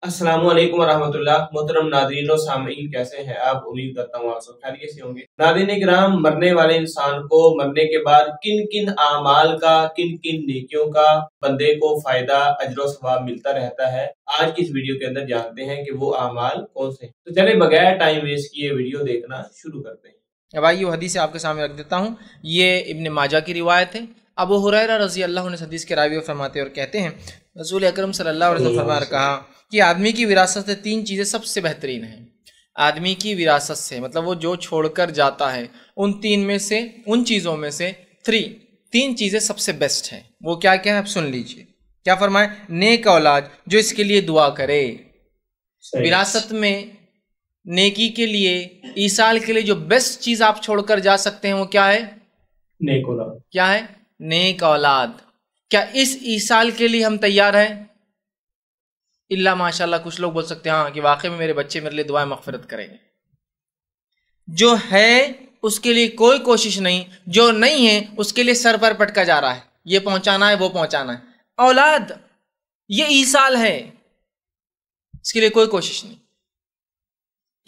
السلام علیکم ورحمۃ اللہ۔ محترم ناظرین و سامعین، کیسے ہیں آپ؟ امید کرتا ہوں آپ سب خیریت سے ہوں گے۔ ناظرین کرام، مرنے والے انسان کو مرنے کے بعد کن کن اعمال کا، کن کن نیکیوں کا بندے کو فائدہ، اجر و ثواب ملتا رہتا ہے، آج کی اس ویڈیو کے اندر جانتے ہیں کہ وہ اعمال کون سے ہیں۔ تو چلے بغیر ٹائم ویسٹ کیے ویڈیو دیکھنا شروع کرتے ہیں۔ اب آئیے وہ حدیث آپ کے سامنے رکھ دیتا ہوں۔ یہ ابن ماجہ کی روایت ہے۔ ابو ہریرہ رضی اللہ عنہ حدیث کے راوی فرماتے اور کہتے ہیں رسول اکرم صلی اللہ علیہ وسلم نے کہا کہ آدمی کی وراثت سے تین چیزیں سب سے بہترین ہیں۔ آدمی کی وراثت سے مطلب وہ جو چھوڑ کر جاتا ہے ان چیزوں میں سے تین چیزیں سب سے بیسٹ ہیں۔ وہ کیا کیا ہے آپ سن لیجئے۔ کیا فرمائے؟ نیک اولاد جو اس کے لیے دعا کرے۔ وراثت میں نیکی کے لیے، ایصال کے لیے جو بیسٹ چیز آپ چھوڑ کر جا سکتے ہیں وہ کیا ہے؟ نیک اولاد۔ کیا ہے؟ نیک اولاد۔ کیا اس ایصال کے لیے ہم تیار ہیں؟ اللہ ماشاءاللہ کچھ لوگ بول سکتے ہیں ہاں کہ واقعی میں میرے بچے میرے لیے دعائیں مغفرت کریں گے۔ جو ہے اس کے لیے کوئی کوشش نہیں، جو نہیں ہے اس کے لیے سر پر پٹکا جا رہا ہے، یہ پہنچانا ہے وہ پہنچانا ہے۔ اولاد یہ ایصال ہے، اس کے لیے کوئی کوشش نہیں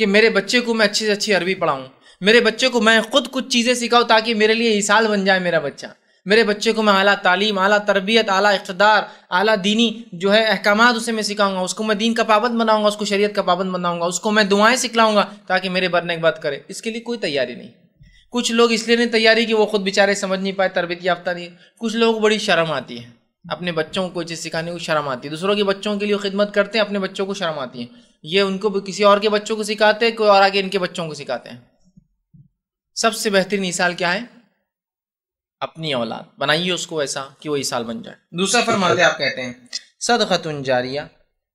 کہ میرے بچے کو میں اچھی سے اچھی عربی پڑھاؤں، میرے بچے کو میں خود کچھ چیزیں سکھاؤں تاکہ میرے لیے ایصال بن جائے میرا بچہ، میرے بچے کو میں اعلیٰ تعلیم، اعلیٰ تربیت، اعلیٰ اقتدار، اعلیٰ دینی جو ہے احکامات اسے میں سکھاؤں گا، اس کو میں دین کا پابند بناؤں گا، اس کو شریعت کا پابند بناؤں گا، اس کو میں دعائیں سکھلاؤں گا تاکہ میرے برنے کی بات کرے۔ اس کے لیے کوئی تیاری نہیں۔ کچھ لوگ اس لیے نہیں تیاری کہ وہ خود بیچارے سمجھ نہیں پائے، تربیت یافتہ نہیں۔ کچھ لوگوں کو بڑی شرم آتی ہے اپنے بچوں کو کوئی چیز سکھانے کو، شرم آتی ہے۔ دوسروں کے بچوں کے لیے خدمت کرتے ہیں، اپنے بچوں کو شرم آتی ہے، یہ ان کو کسی اور کے بچوں کو سکھاتے ہیں، کوئی اور آگے ان کے بچوں کو سکھاتے ہیں۔ سب سے بہترین ایصال کیا ہے؟ اپنی اولاد بنائیے اس کو ایسا کہ وہ ایصال بن جائے۔ دوسرا فرماتے آپ کہتے ہیں صدقۃ جاریہ،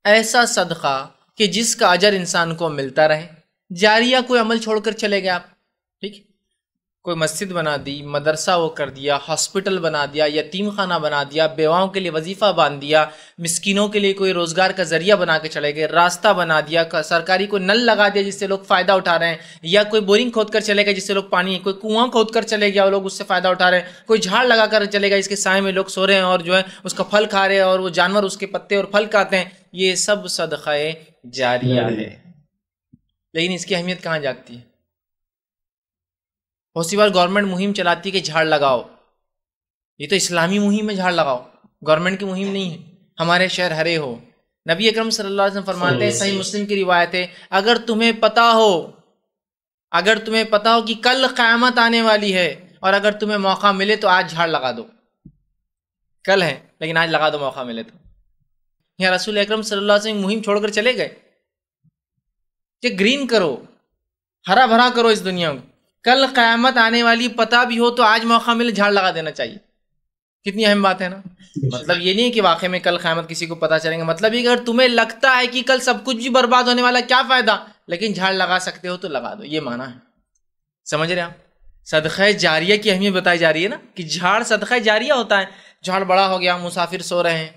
ایسا صدقہ کہ جس کا اجر انسان کو ملتا رہے۔ جاریہ کوئی عمل چھوڑ کر چلے گئے آپ، ٹھیک، کوئی مسجد بنا دی، مدرسہ وہ کر دیا، ہاسپٹل بنا دیا، یتیم خانہ بنا دیا، بیواؤں کے لیے وظیفہ باندھ دیا، مسکینوں کے لیے کوئی روزگار کا ذریعہ بنا کے چلے گئے، راستہ بنا دیا، سرکاری کوئی نل لگا دیا جس سے لوگ فائدہ اٹھا رہے ہیں، یا کوئی بورنگ کھود کر چلے گئے جس سے لوگ پانی، کوئی کنواں کھود کر چلے گیا اور لوگ اس سے فائدہ اٹھا رہے ہیں، کوئی جھاڑ لگا کر چلے گا اس کے سائے میں لوگ سو رہے ہیں اور جو ہے اس کا پھل کھا رہے ہیں اور وہ جانور اس کے پتے اور پھل کھاتے ہیں، یہ سب صدقہ جاریہ ہے۔ لیکن اس کی اہمیت کہاں جاگتی ہے؟ بہت سی بار گورنمنٹ مہم چلاتی ہے کہ جھاڑ لگاؤ، یہ تو اسلامی مہم ہے، جھاڑ لگاؤ، گورنمنٹ کی مہم نہیں ہے، ہمارے شہر ہرے ہو۔ نبی اکرم صلی اللہ علیہ وسلم فرماتے ہیں، صحیح مسلم کی روایت ہے، اگر تمہیں پتا ہو کہ کل قیامت آنے والی ہے اور اگر تمہیں موقع ملے تو آج جھاڑ لگا دو۔ کل ہے لیکن آج لگا دو، موقع ملے تو۔ یا رسول اکرم صلی اللہ علیہ وسلم مہم چھوڑ کر چلے گئے کہ گرین کرو، ہرا بھرا کرو اس دنیا کو، کل قیامت آنے والی پتہ بھی ہو تو آج موقع ملے جھاڑ لگا دینا چاہیے۔ کتنی اہم بات ہے نا۔ مطلب یہ نہیں کہ واقعی میں کل قیامت کسی کو پتہ چلیں گے، مطلب یہ کہ اگر تمہیں لگتا ہے کہ کل سب کچھ بھی برباد ہونے والا، کیا فائدہ، لیکن جھاڑ لگا سکتے ہو تو لگا دو، یہ معنی ہے۔ سمجھ رہے آپ؟ صدقہ جاریہ کی اہمیت بتائی جا رہی ہے نا کہ جھاڑ صدقہ جاریہ ہوتا ہے۔ جھاڑ بڑا ہو گیا، مسافر سو رہے ہیں،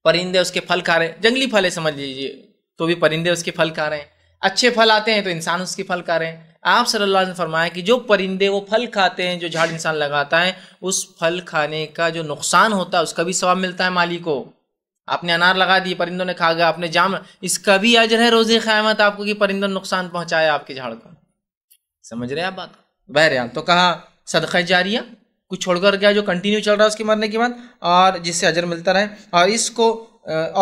پرندے اس کے پھل کھا رہے ہیں، جنگلی پھل ہے سمجھ لیجیے، تو بھی پرندے اس کے پھل کھا رہے ہیں، اچھے پھل آتے ہیں تو انسان اس کے پھل کھا رہے ہیں۔ آپ صلی اللہ علیہ وسلم نے فرمایا کہ جو پرندے وہ پھل کھاتے ہیں، جو جھاڑ انسان لگاتا ہے، اس پھل کھانے کا جو نقصان ہوتا ہے اس کا بھی ثواب ملتا ہے مالی کو۔ آپ نے انار لگا دی، پرندوں نے کھا گیا، آپ نے جام، اس کا بھی اجر ہے روز قیامت آپ کو کہ پرندوں نے نقصان پہنچایا آپ کے جھاڑ کو۔ سمجھ رہے ہیں آپ بات؟ بہرحال تو کہا صدقہ جاریہ کچھ چھوڑ کر گیا جو کنٹینیو چل رہا ہے اس کے مرنے کے بعد، اور جس سے اجر ملتا رہے، اور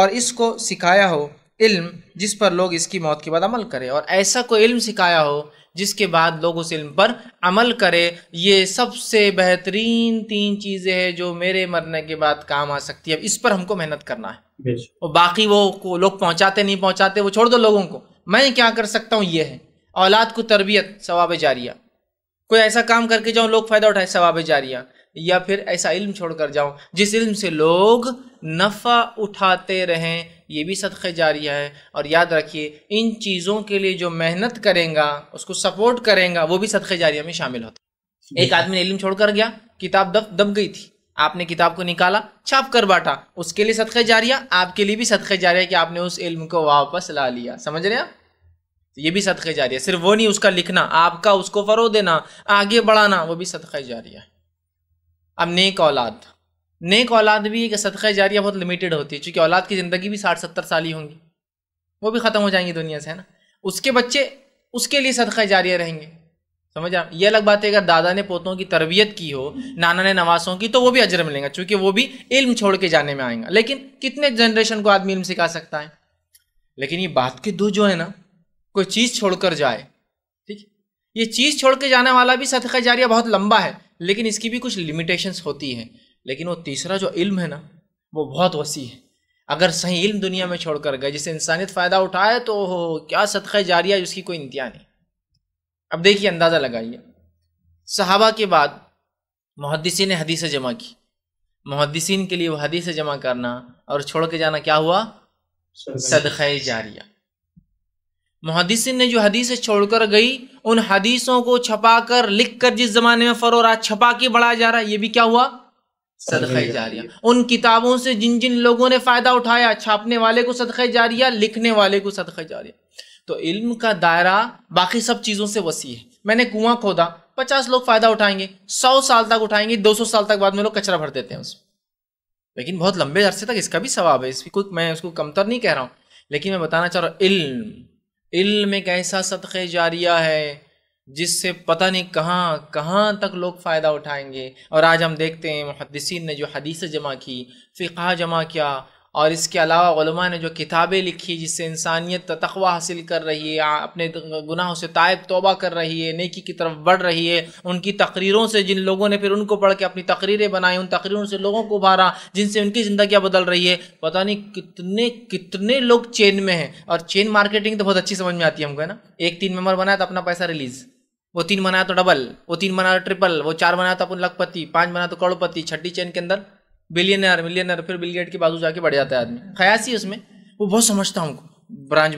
اس کو سکھایا ہو علم جس پر لوگ اس کی موت کے بعد عمل کرے، اور ایسا کوئی علم سکھایا ہو جس کے بعد لوگ اس علم پر عمل کرے۔ یہ سب سے بہترین تین چیزیں ہیں جو میرے مرنے کے بعد کام آ سکتی ہے۔ اب اس پر ہم کو محنت کرنا ہے، اور باقی وہ لوگ پہنچاتے نہیں پہنچاتے وہ چھوڑ دو لوگوں کو، میں کیا کر سکتا ہوں یہ ہے۔ اولاد کو تربیت، ثواب جاریہ، کوئی ایسا کام کر کے جاؤں لوگ فائدہ اٹھائے، ثواب جاریہ، یا پھر ایسا علم چھوڑ کر جاؤں جس علم سے لوگ نفع اٹھاتے رہیں، یہ بھی صدقہ جاریہ ہے۔ اور یاد رکھیے ان چیزوں کے لیے جو محنت کریں گا، اس کو سپورٹ کریں گا، وہ بھی صدقہ جاریہ میں شامل ہوتا ہے۔ ایک آدمی نے علم چھوڑ کر گیا، کتاب دب گئی تھی، آپ نے کتاب کو نکالا، چھاپ کر بانٹا، اس کے لیے صدقہ جاریہ، آپ کے لیے بھی صدقہ جاریہ کہ آپ نے اس علم کو واپس لا لیا۔ سمجھ رہے ہیں؟ یہ بھی صدقہ جاریہ، صرف وہ نہیں اس کا لکھنا، آپ کا اس کو فروغ دینا، آگے بڑھانا، وہ بھی صدقہ جاریہ ہے۔ اب نیک اولاد بھی ایک صدقہ جاریہ بہت لمیٹڈ ہوتی ہے، چونکہ اولاد کی زندگی بھی 60-70 سال ہی ہوں گی، وہ بھی ختم ہو جائیں گی دنیا سے، ہے نا. اس کے بچے اس کے لیے صدقہ جاریہ رہیں گے. سمجھ آ؟ یہ الگ بات ہے اگر دادا نے پوتوں کی تربیت کی ہو، نانا نے نواسوں کی، تو وہ بھی اجر ملیں گا، چونکہ وہ بھی علم چھوڑ کے جانے میں آئیں گا. لیکن کتنے جنریشن کو آدمی علم سکھا سکتا ہے؟ لیکن یہ بات کے دو جو ہے نا، کوئی چیز چھوڑ کر جائے، ٹھیک، یہ چیز چھوڑ کے جانے والا بھی صدقہ جاریہ بہت لمبا ہے، لیکن اس کی بھی کچھ لمیٹیشنز ہوتی ہیں. لیکن وہ تیسرا جو علم ہے نا، وہ بہت وسیع ہے. اگر صحیح علم دنیا میں چھوڑ کر گئے جس سے انسانیت فائدہ اٹھائے، تو کیا صدقہ جاریہ اس کی کوئی انتہا نہیں. اب دیکھیے، اندازہ لگائیے، صحابہ کے بعد محدثین نے حدیث جمع کی. محدثین کے لیے وہ حدیث جمع کرنا اور چھوڑ کے جانا کیا ہوا؟ صدقہ جاریہ. محدثین نے جو حدیثیں چھوڑ کر گئی، ان حدیثوں کو چھپا کر لکھ کر جس زمانے میں فروغ رہا، چھپا کے بڑھایا جا رہا ہے، یہ بھی کیا ہوا؟ صدقہ جاریہ. ان کتابوں سے جن جن لوگوں نے فائدہ اٹھایا، چھاپنے والے کو صدقہ جاریہ، لکھنے والے کو صدقہ جاریہ. تو علم کا دائرہ باقی سب چیزوں سے وسیع ہے. میں نے کنواں کھودا، 50 لوگ فائدہ اٹھائیں گے، 100 سال تک اٹھائیں گے، 200 سال تک بعد میں لوگ کچرا بھر دیتے ہیں اس میں. لیکن بہت لمبے عرصے تک اس کا بھی ثواب ہے، میں اس کو کمتر نہیں کہہ رہا ہوں، لیکن میں بتانا چاہ رہا ہوں علم ایک ایسا صدقہ جاریہ ہے جس سے پتہ نہیں کہاں تک لوگ فائدہ اٹھائیں گے. اور آج ہم دیکھتے ہیں محدثین نے جو حدیث جمع کی، فقہ جمع کیا، اور اس کے علاوہ علماء نے جو کتابیں لکھی جس سے انسانیت تقوی حاصل کر رہی ہے، اپنے گناہوں سے تائب توبہ کر رہی ہے، نیکی کی طرف بڑھ رہی ہے. ان کی تقریروں سے جن لوگوں نے پھر ان کو پڑھ کے اپنی تقریریں بنائی، ان تقریروں سے لوگوں کو ابھارا، جن سے ان کی زندگیاں بدل رہی ہے. پتہ نہیں کتنے لوگ چین میں ہیں. اور چین مارکیٹنگ تو بہت اچھی سمجھ میں آتی ہے ہم کو، ہے نا. ایک 3 ممبر بنایا تو اپنا پیسہ ریلیز، وہ 3 بنایا تو ڈبل، وہ 3 بنایا تو ٹرپل، وہ 4 بنایا تو اپن لکھ پتی، 5 بنایا تو کروڑ پتی، چھٹی چین کے اندر بلینئر ملینئر، پھر بل گیٹ کے بازو جا کے بڑھ جاتا ہے آدمی. خیاسی اس میں وہ بہت سمجھتا ہوں کو برانچ،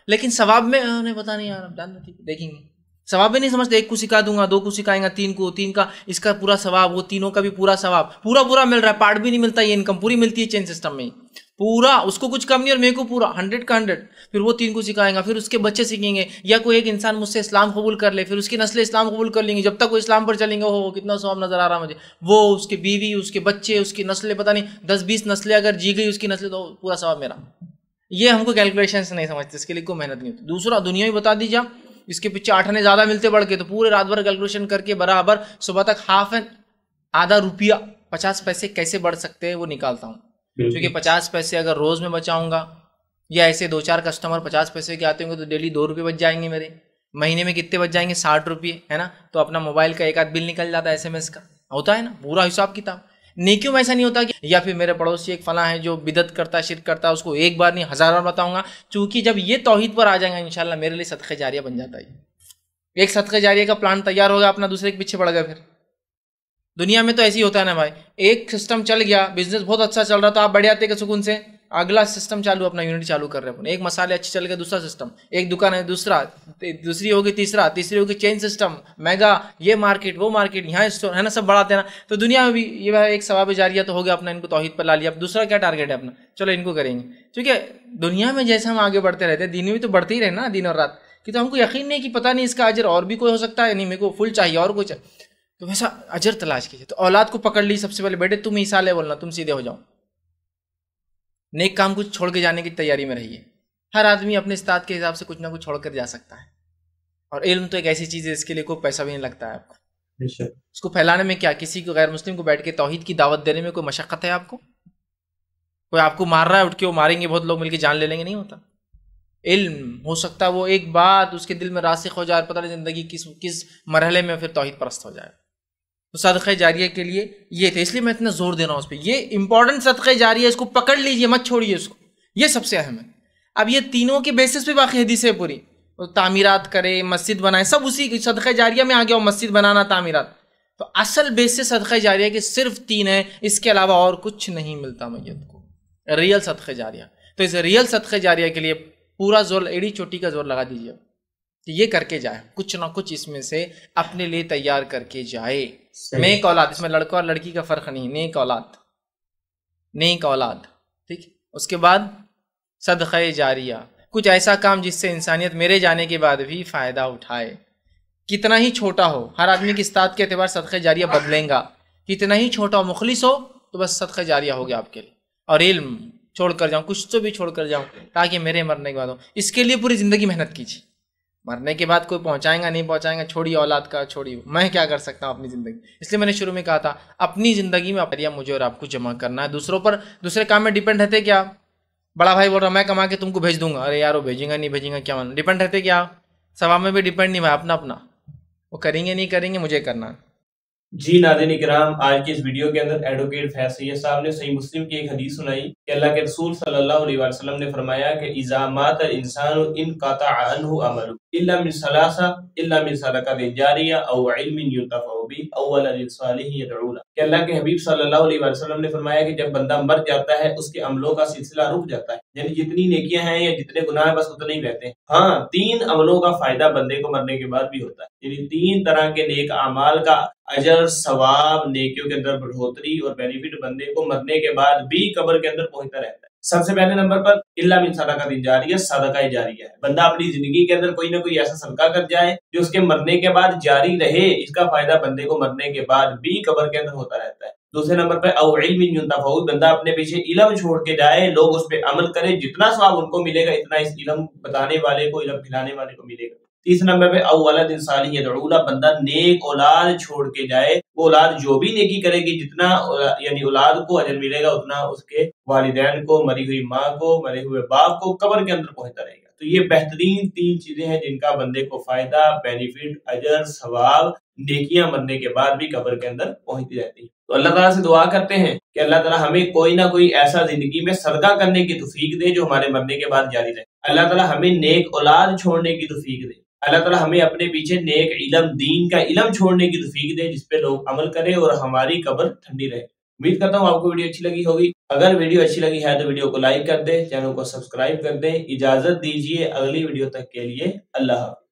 لیکن ثواب میں انہیں پتا نہیں یار. دیکھیں گے ثواب میں نہیں سمجھتے. 1 کو سکھا دوں گا، 2 کو سکھائیں گا، 3 کو، 3 کا اس کا پورا ثواب، وہ تینوں کا بھی پورا ثواب پورا مل رہا ہے. پارٹ بھی نہیں ملتا، یہ انکم پوری ملتی ہے چین سسٹم میں پورا. اس کو کچھ کم نہیں اور میرے کو پورا 100 کا 100. پھر وہ 3 کو سکھائیں گا، پھر اس کے بچے سیکھیں گے، یا کوئی ایک انسان مجھ سے اسلام قبول کر لے، پھر اس کی نسلیں اسلام قبول کر لیں گے. جب تک وہ اسلام پر چلیں گے، وہ کتنا ثواب نظر آ رہا مجھے. وہ اس کی بیوی، اس کے بچے، اس کی نسلیں، پتہ نہیں 10-20 نسلیں اگر جی گئی اس کی نسلیں، تو پورا ثواب میرا. یہ ہم کو کیلکولیشن سے نہیں سمجھتے، اس کے لیے کوئی محنت نہیں ہوتی. دوسرا دنیا میں بتا دیجیے، اس کے پیچھے 8 آنے زیادہ ملتے بڑھ کے، تو پورے رات بھر کیلکولیشن کر کے برابر صبح تک آدھا روپیہ 50 پیسے کیسے بڑھ سکتے ہیں وہ نکالتا ہوں. کیونکہ 50 پیسے اگر روز میں بچاؤں گا، یا ایسے 2-4 کسٹمر 50 پیسے کے آتے ہوں گے، تو ڈیلی 2 روپے بچ جائیں گے میرے. مہینے میں کتنے بچ جائیں گے؟ 60 روپے، ہے نا. تو اپنا موبائل کا ایک آدھ بل نکل جاتا ہے SMS کا، ہوتا ہے نا پورا حساب کتاب. نیکیوں میں ایسا نہیں ہوتا کہ یا پھر میرے پڑوسی ایک فلاں ہے جو بدعت کرتا ہے، شرک کرتا ہے، اس کو ایک بار نہیں 1000 بار بتاؤں گا. چونکہ جب یہ توحید پر آ جائیں گا انشاءاللہ میرے لیے صدقہ جاریہ بن جاتا ہے. ایک صدقہ جاریہ کا پلان تیار ہوگا، اپنا دوسرے کے پیچھے بڑھ گیا. پھر دنیا میں تو ایسے ہی ہوتا ہے نا بھائی. ایک سسٹم چل گیا، بزنس بہت اچھا چل رہا تھا، آپ بڑھ جاتے کہ سکون سے اگلا سسٹم چالو، اپنا یونٹ چالو کر رہے ہیں. ایک مسالے اچھے چل گئے، دوسرا سسٹم، ایک دکان ہے دوسرا، دوسری ہوگی تیسرا، تیسری ہوگی چین سسٹم، میگا، یہ مارکیٹ وہ مارکیٹ، یہاں اسٹور، ہے نا، سب بڑھاتے ہیں نا. تو دنیا میں بھی یہ ایک ثواب جاریہ تو ہو گیا اپنا، ان کو توحید پر لا لیا. اب دوسرا کیا ٹارگیٹ ہے اپنا؟ چلو ان کو کریں گے. کیونکہ دنیا میں جیسے ہم آگے بڑھتے رہتے ہیں، دین میں بھی تو بڑھتے ہی رہے نا دن اور رات کہ. تو ہم کو یقین نہیں کہ پتہ نہیں اس کا اجر اور بھی کوئی ہو سکتا ہے، نہیں میرے کو فل چاہیے اور کچھ، تو ویسا اجر تلاش کیجیے. تو اولاد کو پکڑ لی سب سے پہلے، بیٹے تم عیسیٰ علیہ بولنا، تم سیدھے ہو جاؤ. نیک کام کچھ چھوڑ کے جانے کی تیاری میں رہیے. ہر آدمی اپنے استاد کے حساب سے کچھ نہ کچھ چھوڑ کر جا سکتا ہے. اور علم تو ایک ایسی چیز ہے اس کے لیے کوئی پیسہ بھی نہیں لگتا ہے آپ کو. اس کو پھیلانے میں کیا، کسی کو غیر مسلم کو بیٹھ کے توحید کی دعوت دینے میں کوئی مشقت ہے آپ کو؟ کوئی آپ کو مار رہا ہے، اٹھ کے وہ ماریں گے بہت لوگ مل کے جان لے لیں گے، نہیں ہوتا. علم ہو سکتا ہے وہ ایک بات اس کے دل میں راسخ ہو جائے، پتہ نہیں زندگی کس مرحلے میں پھر توحید پرست ہو جائے. تو صدقہ جاریہ کے لیے یہ تھے، اس لیے میں اتنا زور دے رہا ہوں اس پہ. یہ امپورٹنٹ صدقہ جاریہ، اس کو پکڑ لیجئے، مت چھوڑیے اس کو، یہ سب سے اہم ہے. اب یہ تینوں کے بیسس پہ باقی حدیثیں پوری، تعمیرات کرے، مسجد بنائے، سب اسی صدقہ جاریہ میں آ گیا. مسجد بنانا، تعمیرات. تو اصل بیسس صدقہ جاریہ کے صرف 3 ہیں، اس کے علاوہ اور کچھ نہیں ملتا میت کو. ریئل صدقہ جاریہ. تو اس ریئل صدقہ جاریہ کے لیے پورا زور، ایڑی چوٹی کا زور لگا دیجیے کہ یہ کر کے جائے، کچھ نہ کچھ اس میں سے اپنے لیے تیار کر کے جائے. نیک اولاد، اس میں لڑکا اور لڑکی کا فرق نہیں، نیک اولاد، نیک اولاد، ٹھیک. اس کے بعد صدقہ جاریہ، کچھ ایسا کام جس سے انسانیت میرے جانے کے بعد بھی فائدہ اٹھائے. کتنا ہی چھوٹا ہو، ہر آدمی کی استاد کے اعتبار صدقہ جاریہ بدلیں گا. کتنا ہی چھوٹا ہو، مخلص ہو، تو بس صدقہ جاریہ ہو گیا آپ کے لیے. اور علم چھوڑ کر جاؤں، کچھ تو بھی چھوڑ کر جاؤں تاکہ میرے مرنے کے بعد ہو. اس کے لیے پوری زندگی محنت کیجیے. مرنے کے بعد کوئی پہنچائیں گا نہیں پہنچائیں گا، چھوڑیے اولاد کا، چھوڑیے میں کیا کر سکتا ہوں اپنی زندگی. اس لیے میں نے شروع میں کہا تھا اپنی زندگی میں اپنا مجھے اور آپ کو جمع کرنا ہے. دوسروں پر دوسرے کام میں ڈیپینڈ رہتے کیا؟ بڑا بھائی بول رہا میں کما کے تم کو بھیج دوں گا، ارے یار وہ بھیجیں گا نہیں بھیجیں گا کیا مانو، ڈیپینڈ رہتے کیا؟ ثواب میں بھی ڈیپینڈ نہیں، میں اپنا اپنا وہ کریں گے نہیں کریں گے مجھے کرنا. جی ناظرین کرام، آج کی اس ویڈیو کے اندر ایڈوکیٹ فیض سید صاحب نے صحیح مسلم کی ایک حدیث سنائی کہ اللہ کے رسول صلی اللہ علیہ وسلم نے فرمایا کہ اذا مات الانسان انقطع عنہ عمله الا من ثلاثه الا من صدقۃ جاریہ او علم ينتفع به او ولد صالح يدعو له. کہ اللہ کے حبیب صلی اللہ علیہ وسلم نے فرمایا کہ جب بندہ مر جاتا ہے اس کے عملوں کا سلسلہ رک جاتا ہے، یعنی جتنی نیکیاں ہیں یا جتنے گناہ ہیں بس اتنے ہی رہتے ہیں. ہاں، 3 عملوں کا فائدہ بندے کو مرنے کے بعد بھی ہوتا ہے، یعنی 3 طرح کے نیک اعمال کا اجر، ثواب، نیکیوں کے اندر بڑھوتری اور بینیفٹ بندے کو مرنے کے بعد بھی قبر کے اندر پہنچتا رہتا ہے. سب سے پہلے نمبر پر الا من صدقۃ جاریہ، صدقہ جاریہ ہے. بندہ اپنی زندگی کے اندر کوئی نہ کوئی ایسا صدقہ کر جائے جو اس کے مرنے کے بعد جاری رہے، اس کا فائدہ بندے کو مرنے کے بعد بھی قبر کے اندر ہوتا رہتا ہے. دوسرے نمبر پہ او علم ينتفع، بندہ اپنے پیچھے علم چھوڑ کے جائے، لوگ اس پہ عمل کرے، جتنا ثواب ان کو ملے گا اتنا اس علم بتانے والے کو، علم پھیلانے والے کو ملے گا. تیسرے نمبر پہ او ولد صالح يدعو له، بندہ نیک اولاد چھوڑ کے جائے، وہ اولاد جو بھی نیکی کرے گی جتنا یعنی اولاد کو اجر ملے گا اتنا اس کے والدین کو، مری ہوئی ماں کو، مرے ہوئے باپ کو قبر کے اندر پہنچتا رہے گا. تو یہ بہترین 3 چیزیں ہیں جن کا بندے کو فائدہ، بینیفٹ، اجر، ثواب، نیکیاں مرنے کے بعد بھی قبر کے اندر پہنچتی رہتی ہیں. تو اللہ تعالیٰ سے دعا کرتے ہیں کہ اللہ تعالیٰ ہمیں کوئی نہ کوئی ایسا زندگی میں صدقہ کرنے کی توفیق دے جو ہمارے مرنے کے بعد جاری رہے. اللہ تعالیٰ ہمیں نیک اولاد چھوڑنے کی توفیق دے. اللہ تعالیٰ ہمیں اپنے پیچھے نیک علم، دین کا علم چھوڑنے کی توفیق دے جس پہ لوگ عمل کریں اور ہماری قبر ٹھنڈی رہے. امید کرتا ہوں آپ کو ویڈیو اچھی لگی ہوگی. اگر ویڈیو اچھی لگی ہے تو ویڈیو کو لائک کر دیں، چینل کو سبسکرائب کر دیں. اجازت دیجیے اگلی ویڈیو تک کے لیے اللہ حافظ.